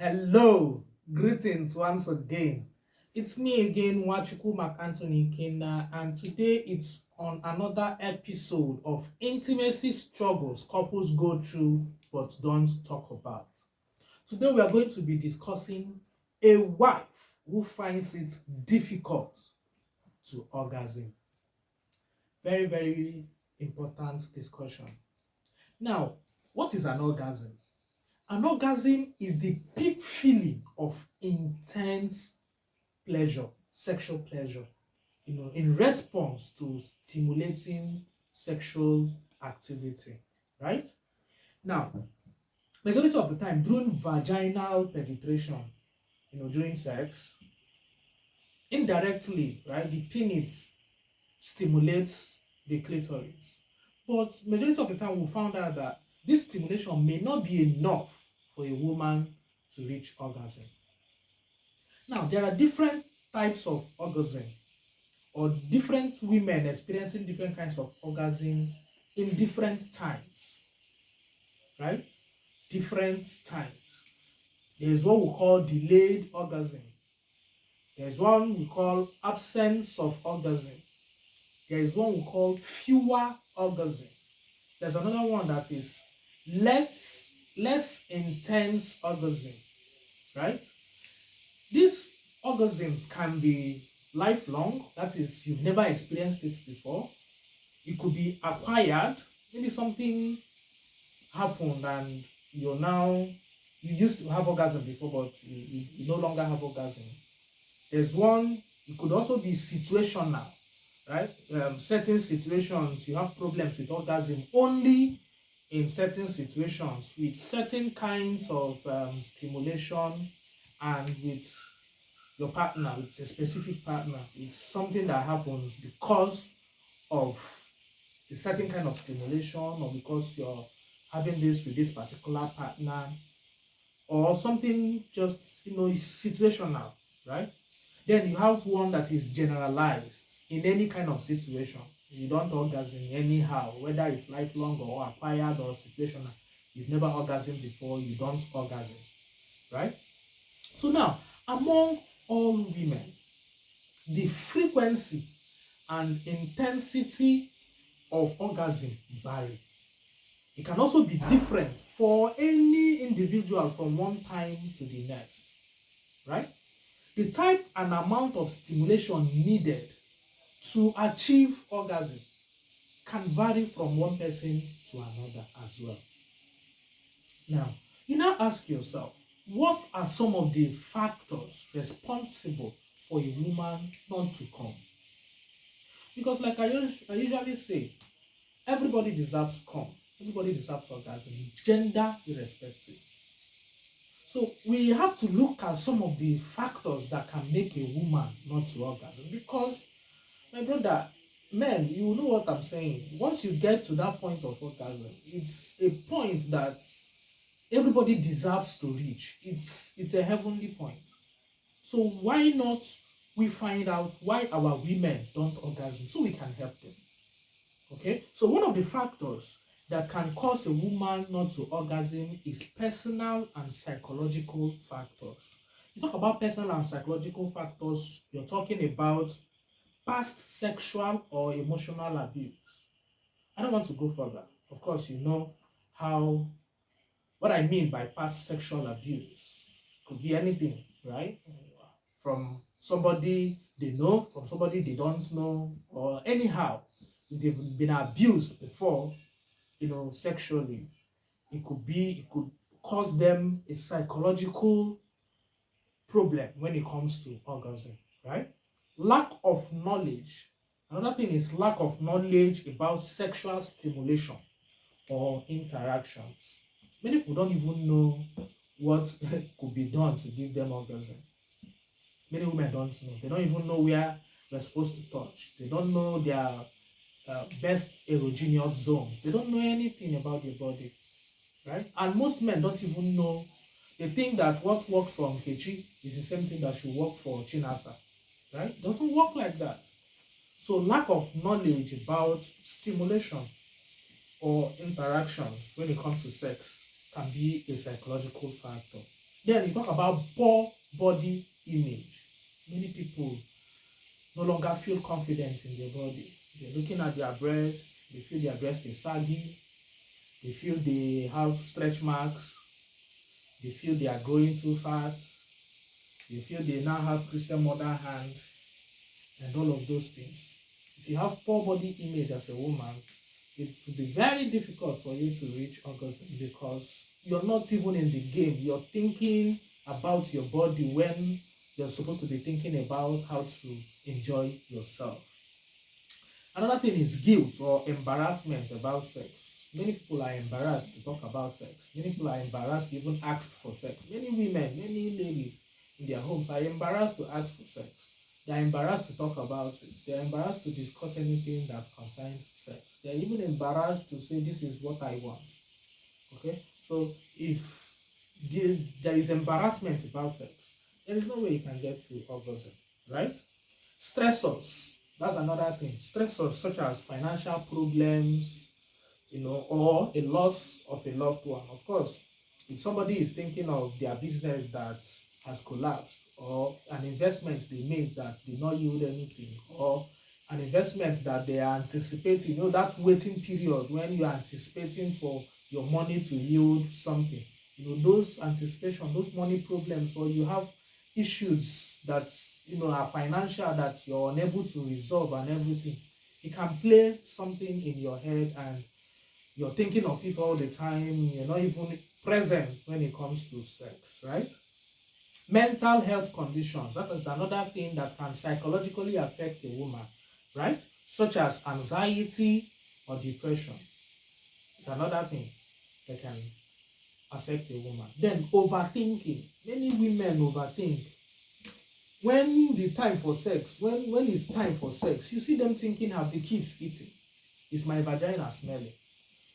Hello, greetings once again. It's me again, Wachuku Mark Anthony Kena, and today it's on another episode of Intimacy Struggles Couples Go Through But Don't Talk About. Today we are going to be discussing a wife who finds it difficult to orgasm. Very, very important discussion. Now, what is an orgasm? An orgasm is the peak feeling of intense pleasure, sexual pleasure, in response to stimulating sexual activity, right? Now, majority of the time during vaginal penetration, during sex, indirectly, right, the penis stimulates the clitoris. But majority of the time, we found out that this stimulation may not be enough for a woman to reach orgasm. Now, there are different types of orgasm, or different women experiencing different kinds of orgasm in different times, right? Different times. There's what we call delayed orgasm. There's one we call absence of orgasm. There is one we call fewer orgasm. There's another one that is less intense orgasm, right? These orgasms can be lifelong, that is, you've never experienced it before. It could be acquired, maybe something happened and you used to have orgasm before, but you no longer have orgasm. There's one, it could also be situational, right? Certain situations you have problems with orgasm only in certain situations with certain kinds of stimulation and with your partner, with a specific partner. It's something that happens because of a certain kind of stimulation, or because you're having this with this particular partner, or something just is situational, right? Then you have one that is generalized in any kind of situation. You don't orgasm anyhow, whether it's lifelong or acquired or situational. You've never orgasmed before, you don't orgasm, right? So now, among all women, the frequency and intensity of orgasm vary. It can also be different for any individual from one time to the next, right? The type and amount of stimulation needed to achieve orgasm can vary from one person to another as well. Now, you now ask yourself, what are some of the factors responsible for a woman not to come? Because like I usually say, everybody deserves come. Everybody deserves orgasm, gender irrespective. So we have to look at some of the factors that can make a woman not to orgasm. Because, my brother, men, you know what I'm saying. Once you get to that point of orgasm, it's a point that everybody deserves to reach. It's a heavenly point. So why not we find out why our women don't orgasm so we can help them? Okay, so one of the factors that can cause a woman not to orgasm is personal and psychological factors. You talk about personal and psychological factors, you're talking about past sexual or emotional abuse. I don't want to go further. Of course, you know how what I mean by past sexual abuse could be anything, right? From somebody they know, from somebody they don't know, or anyhow, if they've been abused before, sexually, it could cause them a psychological problem when it comes to orgasm, right? Lack of knowledge. Another thing is lack of knowledge about sexual stimulation or interactions. Many people don't even know what could be done to give them orgasm. Many women don't know. They don't even know where they're supposed to touch. They don't know their best erogenous zones. They don't know anything about their body, right? And most men don't even know. They think that what works for Nkechi is the same thing that should work for Chinasa, right? It doesn't work like that. So lack of knowledge about stimulation or interactions when it comes to sex can be a psychological factor. Then you talk about poor body image. Many people no longer feel confident in their body. They're looking at their breasts, they feel their breast is saggy, they feel they have stretch marks, they feel they are growing too fat, they feel they now have Christian mother hand, and all of those things. If you have poor body image as a woman, it will be very difficult for you to reach orgasm because you're not even in the game. You're thinking about your body when you're supposed to be thinking about how to enjoy yourself. Another thing is guilt or embarrassment about sex. Many people are embarrassed to talk about sex. Many people are embarrassed to even ask for sex. Many women, many ladies in their homes are embarrassed to ask for sex. They are embarrassed to talk about it. They are embarrassed to discuss anything that concerns sex. They are even embarrassed to say, this is what I want. Okay? So if there is embarrassment about sex, there is no way you can get to orgasm, right? Stressors, that's another thing. Stressors such as financial problems, or a loss of a loved one. Of course, if somebody is thinking of their business that has collapsed, or an investment they made that did not yield anything, or an investment that they are anticipating, that waiting period when you are anticipating for your money to yield something, those anticipation, those money problems, or you have issues that are financial that you're unable to resolve and everything, it can play something in your head and you're thinking of it all the time. You're not even present when it comes to sex, right? Mental health conditions, that is another thing that can psychologically affect a woman, right? Such as anxiety or depression. It's another thing that can affect a woman. Then overthinking. Many women overthink. When it's time for sex, you see them thinking, have the kids eaten? Is my vagina smelling?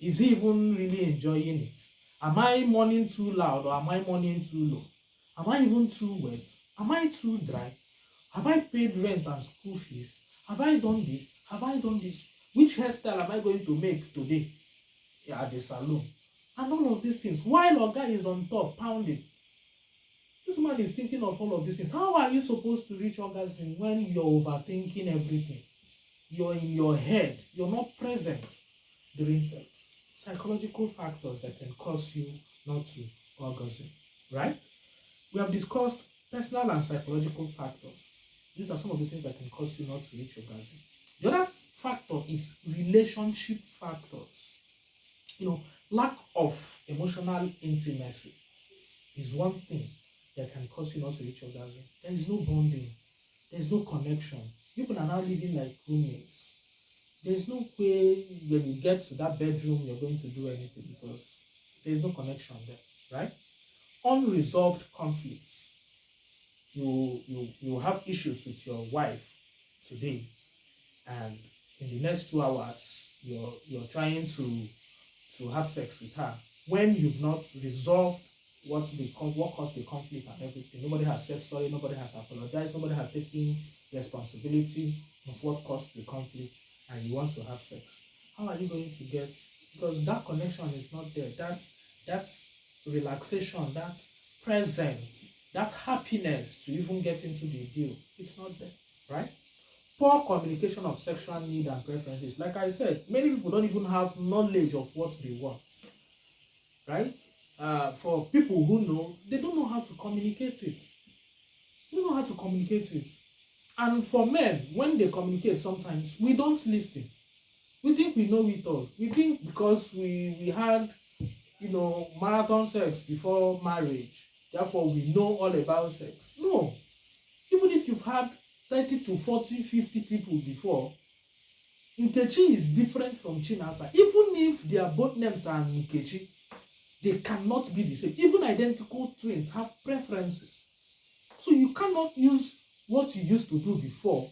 Is he even really enjoying it? Am I mourning too loud or am I mourning too low? Am I even too wet? Am I too dry? Have I paid rent and school fees? Have I done this? Have I done this? Which hairstyle am I going to make today at the salon? And all of these things. While our guy is on top pounding, this man is thinking of all of these things. How are you supposed to reach orgasm when you're overthinking everything? You're in your head. You're not present during sex. Psychological factors that can cause you not to orgasm, right? We have discussed personal and psychological factors. These are some of the things that can cause you not to reach orgasm. The other factor is relationship factors. Lack of emotional intimacy is one thing that can cause you not to reach orgasm. There is no bonding. There is no connection. People are now living like roommates. There's no way when you get to that bedroom you're going to do anything because there's no connection there, right? Unresolved conflicts. You have issues with your wife today, and in the next 2 hours you're trying to have sex with her when you've not resolved what caused the conflict and everything. Nobody has said sorry, nobody has apologized, nobody has taken responsibility of what caused the conflict, and you want to have sex. How are you going to get, because that connection is not there, that relaxation, that presence, that happiness to even get into the deal, it's not there, right? Poor communication of sexual need and preferences. Like I said, many people don't even have knowledge of what they want, right? For people who know, they don't know how to communicate it. They don't know how to communicate it. And for men, when they communicate, sometimes we don't listen. We think we know it all. We think because we had, marathon sex before marriage, therefore we know all about sex. No. Even if you've had 30 to 40, 50 people before, Nkechi is different from Chinasa. Even if their both names are Nkechi, they cannot be the same. Even identical twins have preferences. So you cannot use what you used to do before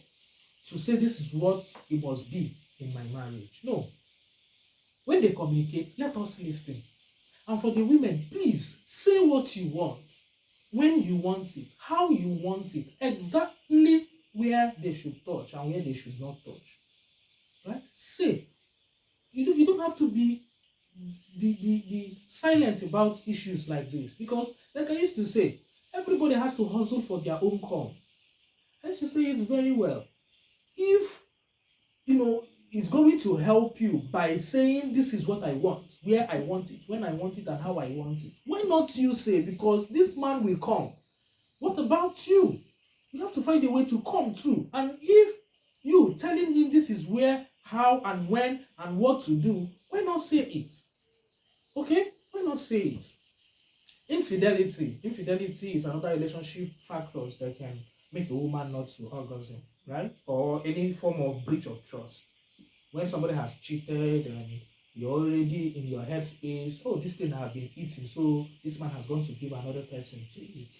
to say this is what it must be in my marriage. No. When they communicate, let us listen. And for the women, please say what you want, when you want it, how you want it, exactly where they should touch and where they should not touch. Right? Say. You don't have to be be silent about issues like this, because like I used to say, everybody has to hustle for their own come. I used to say it very well. If it's going to help you by saying this is what I want, where I want it, when I want it, and how I want it, why not you say, because this man will come. What about you? You have to find a way to come too. And if you telling him this is where, how, and when, and what to do, why not say it? Okay? Why not say it? Infidelity is another relationship factors that can make a woman not to orgasm, right? Or any form of breach of trust. When somebody has cheated and you're already in your headspace, oh, this thing I've been eating, so this man has gone to give another person to eat.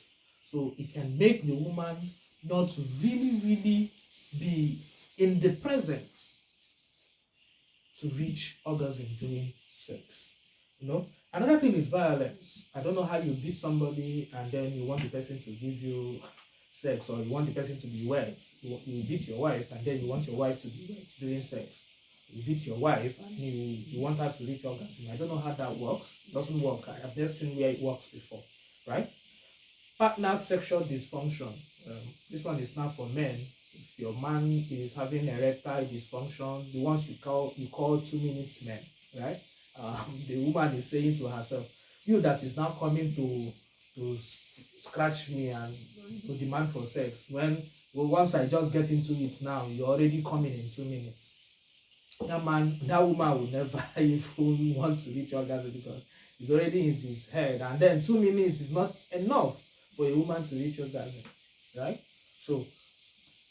So it can make the woman not to really be in the presence to reach orgasm during sex. Another thing is violence. I don't know how you beat somebody and then you want the person to give you sex, or you want the person to be wet. You beat your wife and then you want your wife to be wet during sex. You beat your wife and you want her to reach orgasm. I don't know how that works. It doesn't work. I have never seen where it works before, right? Partner sexual dysfunction. This one is not for men. If your man is having erectile dysfunction, the ones you call 2 minutes men, right? The woman is saying to herself, you that is now coming to scratch me and to demand for sex, when once I just get into it now, you're already coming in 2 minutes. That woman will never even want to reach orgasm, because it's already in his head, and then 2 minutes is not enough for a woman to reach orgasm, right? So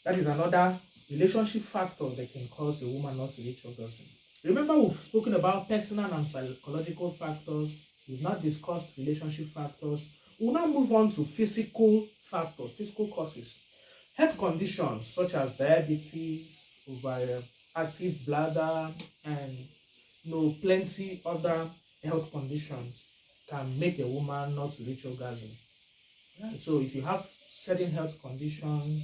that is another relationship factor that can cause a woman not to reach orgasm. Remember, we've spoken about personal and psychological factors. We've not discussed relationship factors. We'll now move on to physical factors, physical causes. Health conditions such as diabetes, overactive bladder, and plenty other health conditions can make a woman not to reach orgasm. Right? So if you have certain health conditions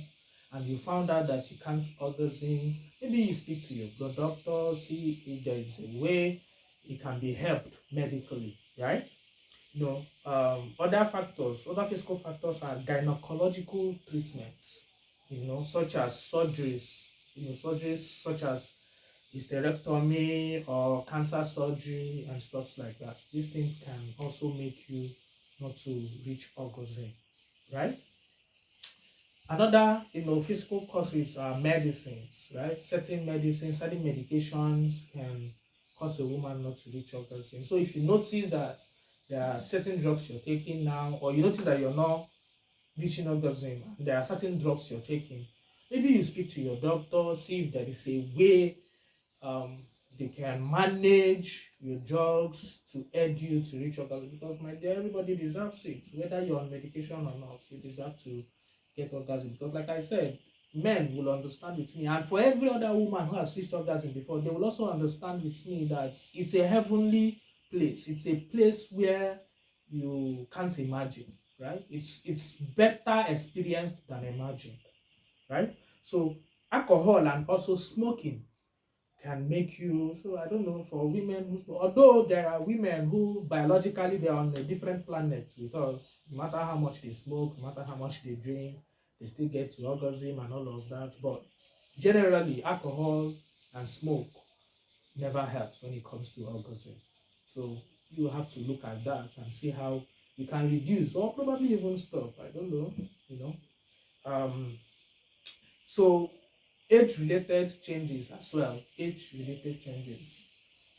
and you found out that you can't orgasm, maybe you speak to your blood doctor, see if there is a way it can be helped medically, right? Other physical factors are gynecological treatments, such as surgeries such as hysterectomy or cancer surgery and stuff like that. These things can also make you not to reach orgasm, right? Another, physical causes are medicines, right? Certain medications can cause a woman not to reach orgasm. So if you notice that there are certain drugs you're taking now, or you notice that you're not reaching orgasm, and there are certain drugs you're taking, maybe you speak to your doctor, see if there is a way they can manage your drugs to aid you to reach orgasm, because my dear, everybody deserves it, whether you're on medication or not. You deserve to get orgasm, because like I said, men will understand with me, and for every other woman who has reached orgasm before, they will also understand with me that it's a heavenly place. It's a place where you can't imagine, right? It's better experienced than imagined, right? So alcohol and also smoking can make you, so I don't know, for women who smoke, although there are women who biologically they're on a different planet with us, no matter how much they smoke, no matter how much they drink, they still get to orgasm and all of that. But generally, alcohol and smoke never helps when it comes to orgasm. So you have to look at that and see how you can reduce or probably even stop. I don't know. So age-related changes as well. Age-related changes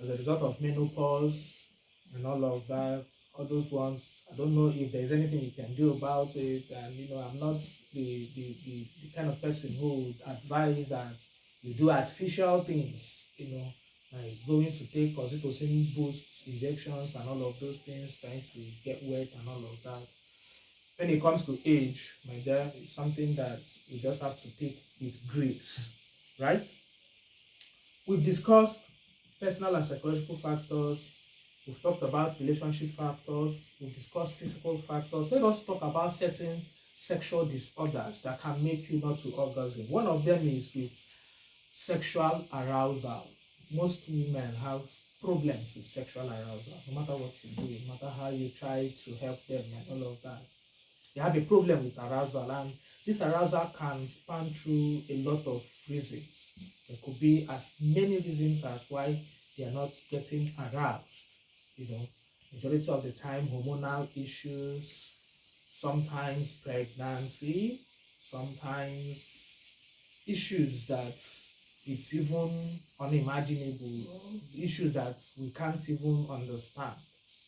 as a result of menopause and all of that. All those ones, I don't know if there's anything you can do about it. And I'm not the kind of person who would advise that you do artificial things, like going to take oxytocin boost injections and all of those things, trying to get wet and all of that. When it comes to age, my dear, it's something that we just have to take with grace, right? We've discussed personal and psychological factors. We've talked about relationship factors. We've discussed physical factors. Let us talk about certain sexual disorders that can make you not to orgasm. One of them is with sexual arousal. Most women have problems with sexual arousal, no matter what you do, no matter how you try to help them and all of that. They have a problem with arousal, and this arousal can span through a lot of reasons. There could be as many reasons as why they are not getting aroused. Majority of the time, hormonal issues, sometimes pregnancy, sometimes issues that it's even unimaginable, issues that we can't even understand,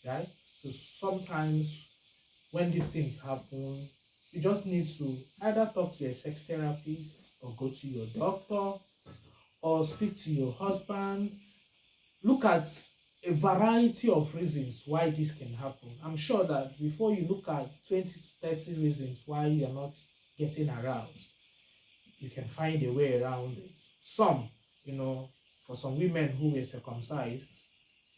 right? So sometimes when these things happen, you just need to either talk to a sex therapist or go to your doctor or speak to your husband. Look at a variety of reasons why this can happen. I'm sure that before you look at 20 to 30 reasons why you're not getting aroused, you can find a way around it. Some, for some women who were circumcised,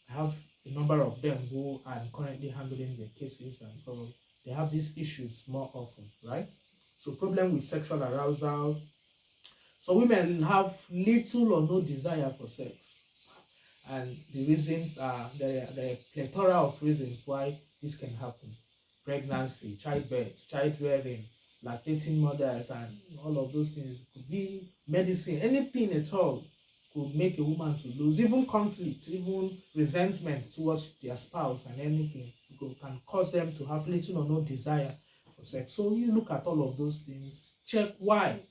I have a number of them who are currently handling their cases, and they have these issues more often, right? So problem with sexual arousal. So women have little or no desire for sex. And the reasons are, there are a plethora of reasons why this can happen. Pregnancy, childbirth, child rearing, lactating mothers, and all of those things. It could be medicine, anything at all could make a woman to lose. Even conflict, even resentment towards their spouse and anything can cause them to have little or no desire for sex. So you look at all of those things, check why.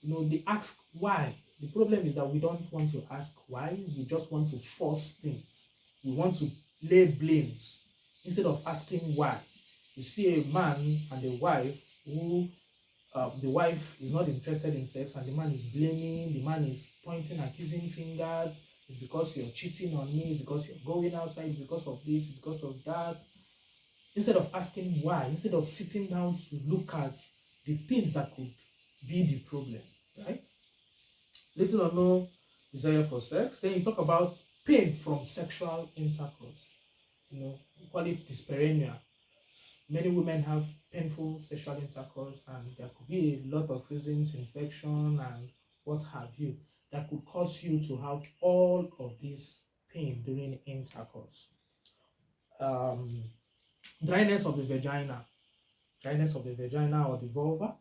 They ask why. The problem is that we don't want to ask why. We just want to force things. We want to lay blames instead of asking why. You see a man and a wife who the wife is not interested in sex and the man is blaming, the man is pointing, accusing fingers. It's because you're cheating on me, it's because you're going outside, because of this, because of that. Instead of asking why, instead of sitting down to look at the things that could be the problem, right? Little or no desire for sex. Then you talk about pain from sexual intercourse. We call it dyspareunia. Many women have painful sexual intercourse, and there could be a lot of reasons, infection and what have you, that could cause you to have all of this pain during intercourse. Dryness of the vagina. Dryness of the vagina or the vulva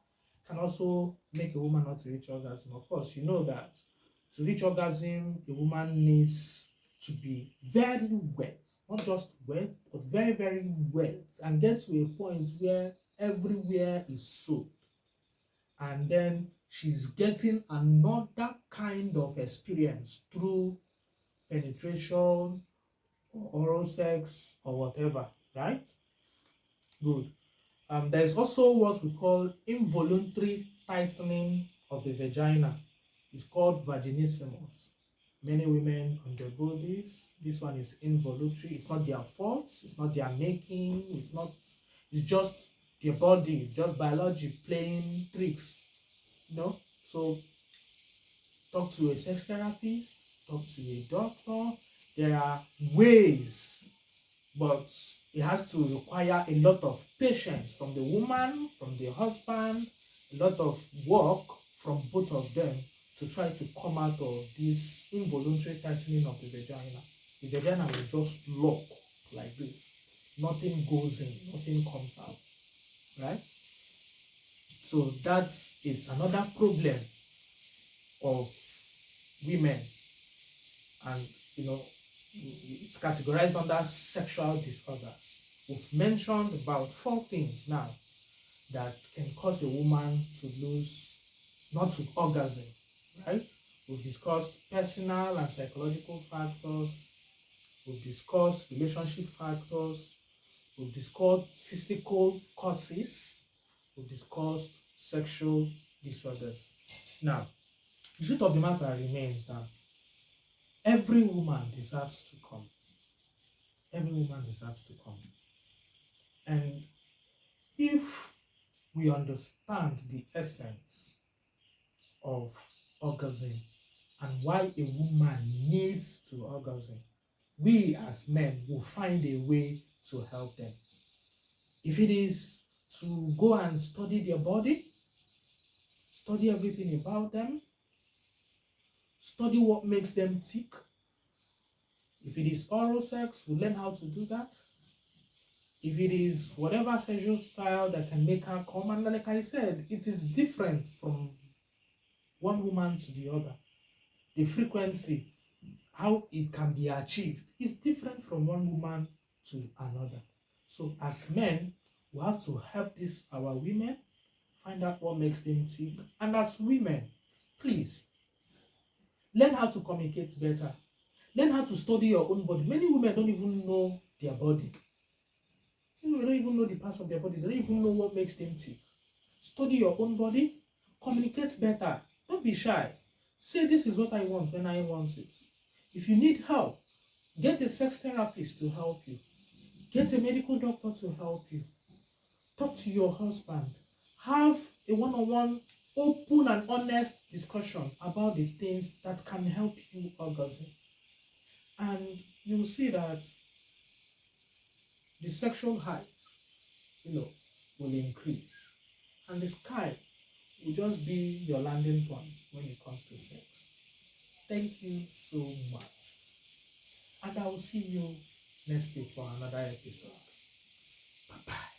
can also make a woman not to reach orgasm. Of course, you know that to reach orgasm, a woman needs to be very wet, not just wet, but very, very wet, and get to a point where everywhere is soaked. And then she's getting another kind of experience through penetration or oral sex or whatever, right? Good. There's also what we call involuntary tightening of the vagina. It's called vaginismus. Many women undergo this. This one is involuntary. It's not their fault. It's not their making. It's just their body. It's just biology playing tricks. So talk to a sex therapist. Talk to a doctor. There are ways, but it has to require a lot of patience from the woman, from the husband, a lot of work from both of them to try to come out of this involuntary tightening of the vagina. The vagina will just lock like this. Nothing goes in, nothing comes out, right? So it's another problem of women, and it's categorized under sexual disorders. We've mentioned about 4 things now that can cause a woman to lose, not to orgasm, right? We've discussed personal and psychological factors. We've discussed relationship factors. We've discussed physical causes. We've discussed sexual disorders. Now, the truth of the matter remains that every woman deserves to come. Every woman deserves to come. And if we understand the essence of orgasm and why a woman needs to orgasm, we as men will find a way to help them. If it is to go and study their body, study everything about them, study what makes them tick. If it is oral sex, we learn how to do that. If it is whatever sexual style that can make her come, and like I said, it is different from one woman to the other. The frequency, how it can be achieved, is different from one woman to another. So as men, we have to help our women find out what makes them tick. And as women, please learn how to communicate better. Learn how to study your own body. Many women don't even know their body. They don't even know the parts of their body. They don't even know what makes them tick. Study your own body. Communicate better. Don't be shy. Say this is what I want when I want it. If you need help, get a sex therapist to help you. Get a medical doctor to help you. Talk to your husband. Have a one-on-one, open and honest discussion about the things that can help you orgasm. And you will see that the sexual height, will increase. And the sky will just be your landing point when it comes to sex. Thank you so much. And I will see you next week for another episode. Bye-bye.